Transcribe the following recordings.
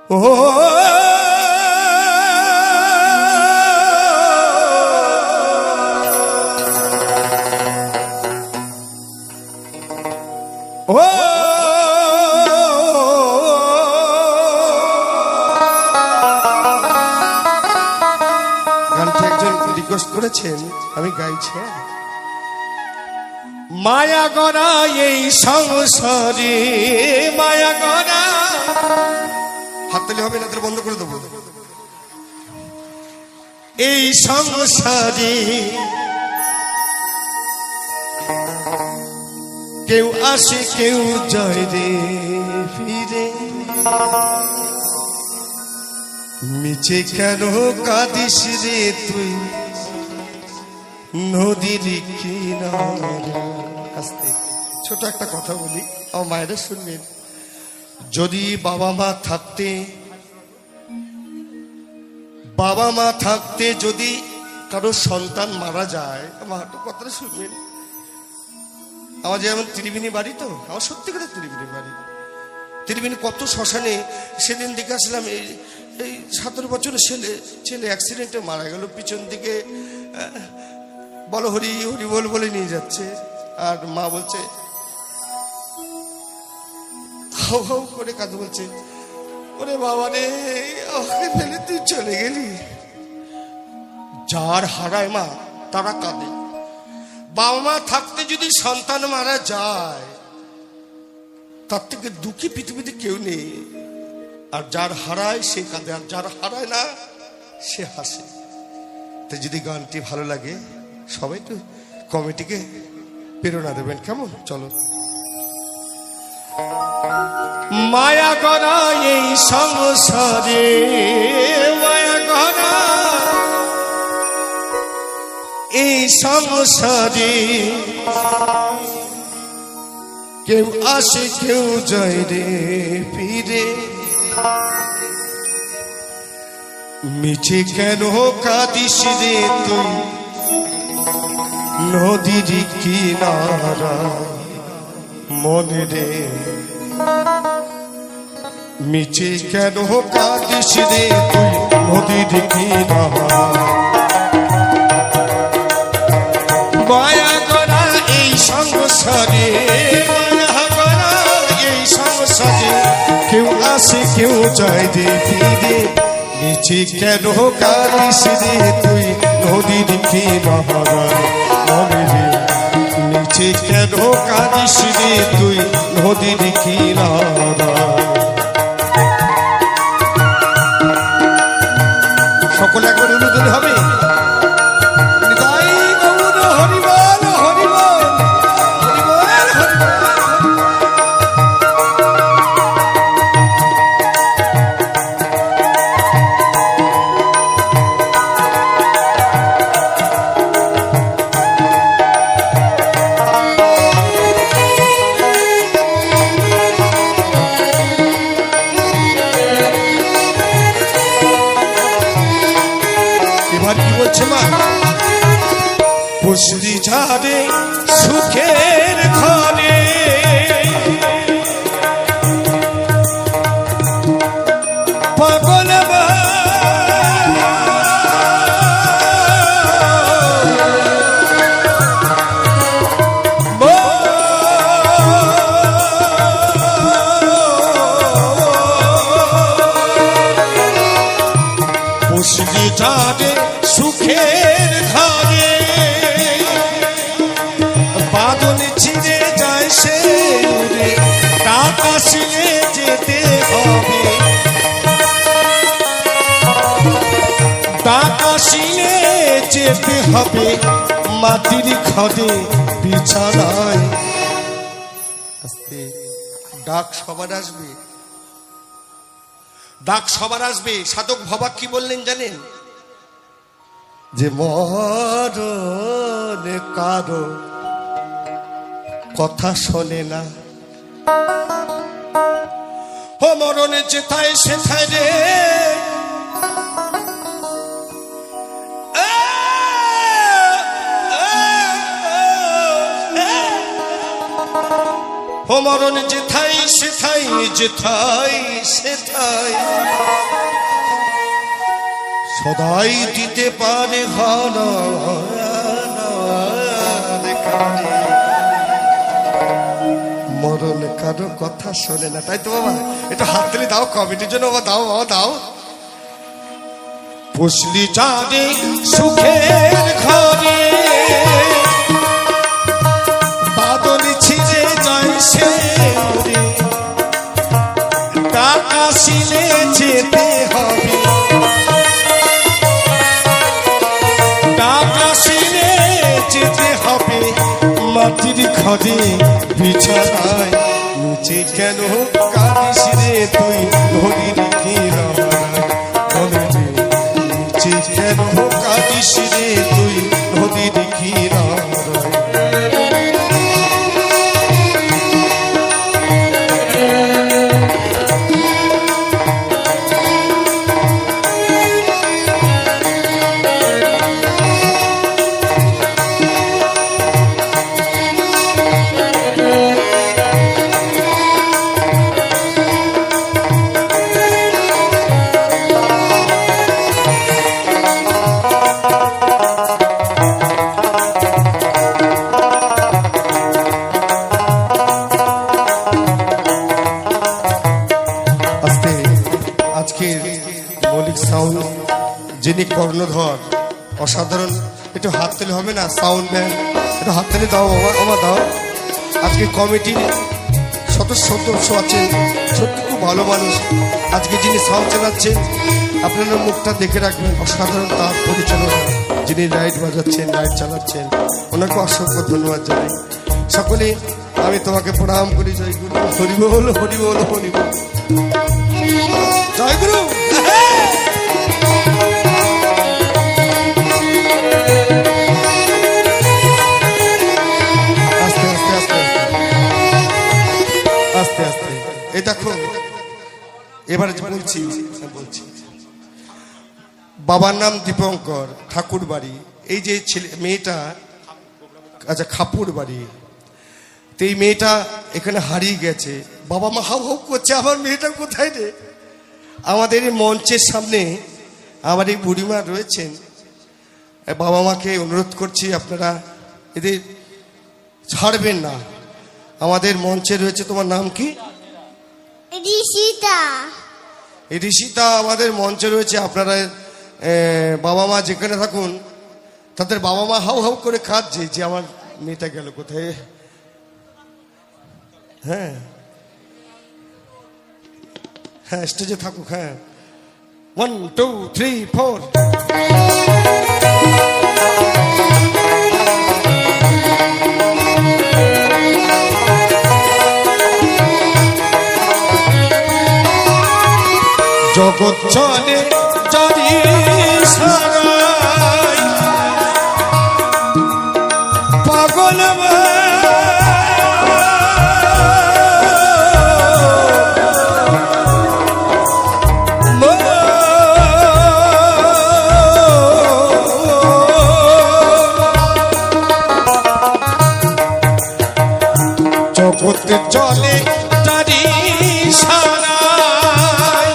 ও গানটা একজন রিকোয়েস্ট করেছেন, আমি গাইছি। মায়া গড়া এই সংসারে, মায়া গড়া, হাততালি হবে না, তাহলে বন্ধ করে দেবো। এই সংসারে কেউ আসে কেউ যায় রে ফিরে, মিছে কেন কাঁদিস রে তুই নদীর কিনারে। আস্তে ছোট একটা কথা বলি, আমার মায়েরা শুনবেন। যদি বাবা মা থাকতে যদি কারো সন্তান মারা যায়, আমার কথাটা শুনবেন। আমার যেমন ত্রিবেণী বাড়ি, তো আমার সত্যি করে ত্রিবেণী বাড়ি, ত্রিবেণী কত শ্মশানে সেদিন দেখে আসলাম। এই 17 বছরের ছেলে অ্যাক্সিডেন্টে মারা গেল, পিছন দিকে বলো হরি হরি বল বলে নিয়ে যাচ্ছে, আর মা বলছে হাউ হাউ করে কাঁদে, বলছে ওরে বাবা রে, আমাকে ফেলে তুই চলে গেলি। যার হারায় মা তারা কাঁদে। বাবা মা থাকতে যদি সন্তান মারা যায়, তার থেকে দুঃখী পৃথিবীতে কেউ নেই। আর যার হারায় সে কাঁদে, আর যার হারায় না সে হাসে। তো যদি গানটি ভালো লাগে সবাই তো কমিটিকে প্রেরণা দেবেন, কেমন? চলো। মায়া গড়া এই সংসারে, মায়া গড়া এই সংসারে কেউ আসে কেউ যায় রে ফিরে, মিছে কেন কাঁদিস রে তুই নদীর কিনারা মনে রে, মিছে কেন কাঁদিস রে তুই নদীর কিনারা। মায়া গড়া এই সংসারে, মায়া গড়া এই সংসারে কেউ আসে কেউ যায় রে ফিরে, মিছে কেন কাঁদিস রে তুই নদীর কিনারা মনে রে, মিছে কেন কাঁদিস রে তুই নদীর কিনারা। সকলে একবার অনুদান হবে। পুষলি ঝাড়ে সুখের ঘরে, পাগল পুষলি ঝাড়ে সুখের ঘরে, বাদল ছিঁড়ে যায় সে উড়ে, আকাশে যেতে হবে, আকাশে যেতে হবে, মাটির ঘরে বিছানায়। আস্তে ডাক সবার আসবে, ডাক সবার আসবে। সাধক ভবাক কি বললেন জানেন? যে মরণ কারো কথা শোনে না, ও মরণে যেথায় সেথায় রে, ও মরণ যেথাই সেথাই যেথাই সেথাই সদাই দিতে পারে মরণ কারো কথা শোনে না। তাই তো বাবা একটু হাত তুলে দাও কমিটির জন্য বাবা, দাও বাবা দাও। পুষলি চাঁদে সুখের ঘরে বাদল ছিঁড়ে যায় সে টাকা শিলে যেতে হবে, টাকা শিলে যেতে হবে মাটির ঘরে বিছানায় নিচে কেন কাঁদিস রে তুই ধরির নিচে কেন কাঁদিস রে তুই নদীর কিনারায়। যিনি কর্ণধর অসাধারণ, একটু হাত তালি হবে না? সাউন্ড ম্যান একটু হাত তালি দাও বাবা দাও। আজকে কমিটির সদস্য আছে, সত্যি খুব ভালো মানুষ। আজকে যিনি সাউন্ড চালাচ্ছেন আপনারা মুখটা দেখে রাখবেন, অসাধারণ তার পরিচালনা। যিনি লাইট বাজাচ্ছেন লাইট চালাচ্ছেন ওনাকে অসংখ্য ধন্যবাদ জানাই। সকলে আমি তোমাকে প্রণাম করি। জয় গুরু, হরি বল হরি বল হরি বল, জয় গুরু। আস্তে আস্তে এই দেখো এবারে বলছি, বাবার নাম দীপঙ্কর, ঠাকুর বাড়ি। এই যে ছেলে মেয়েটা, আচ্ছা খাপুর বাড়ি। তো এই মেয়েটা এখানে হারিয়ে গেছে, বাবা মা হাউ হাউ করছে আমার মেয়েটা কোথায় রে। আমাদের এই মঞ্চের সামনে আমার এই বুড়িমা রয়েছেন, বাবা মাকে অনুরোধ করছি আপনারা এদের ছাড়বেন না। আমাদের মঞ্চে রয়েছে, তোমার নাম কি? ঋষিতা। ঋষিতা আমাদের মঞ্চে রয়েছে। আপনারা বাবা মা যেখানে থাকুন তাদের বাবা মা হাউ হাউ করে কাঁদছে যে আমার মেয়েটা গেল কোথায়। হ্যাঁ হ্যাঁ স্টেজে থাকুক। হ্যাঁ 1 2 3 4 জগৎ চলে যদি সারাই পাগল জগৎ চলে যদি সারাই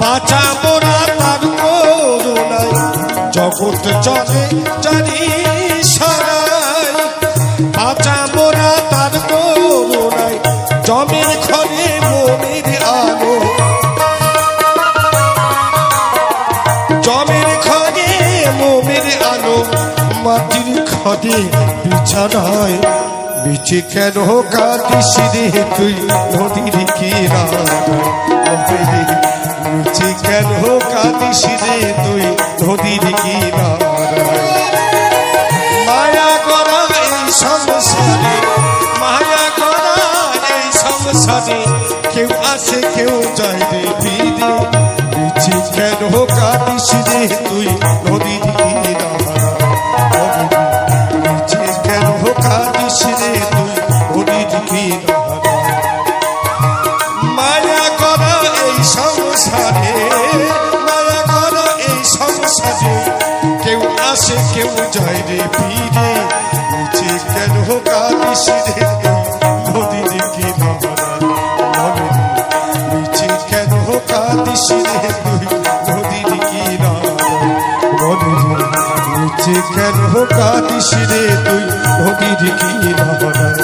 বাঁচা মোরা তার করুণায়, জগৎ চলে জানি সারাই বাঁচা মোরা তার করুণায়। জমির ঘরে মনের আলো, জমির ঘরে মনের আলো মাটির ঘরে বিছানায় নিচে কেন কাঁদিস রে তুই নদীর কিনারায়। নিচে কেন কাঁদিস রে তুই নদীর কিনারায়। মায়া করা এই সংসারে, মায়া করা এই সংসারে কেউ আসে কেউ যায় রে ফিরে। নিচে কেন কাঁদিস রে তুই নদীর কিনারায়। নিচে কেন কাঁদিস রে তুই নদীর কিনারায়। মায়া করা এই সংসারে, মায়া করা এই সংসারে কেউ আসে কেউ যায় রে ফিরে। নিচে কেন কাঁদিস বলে রে নিচে কেন কাঁদিস রে তুই নদীর কি ভাবনায়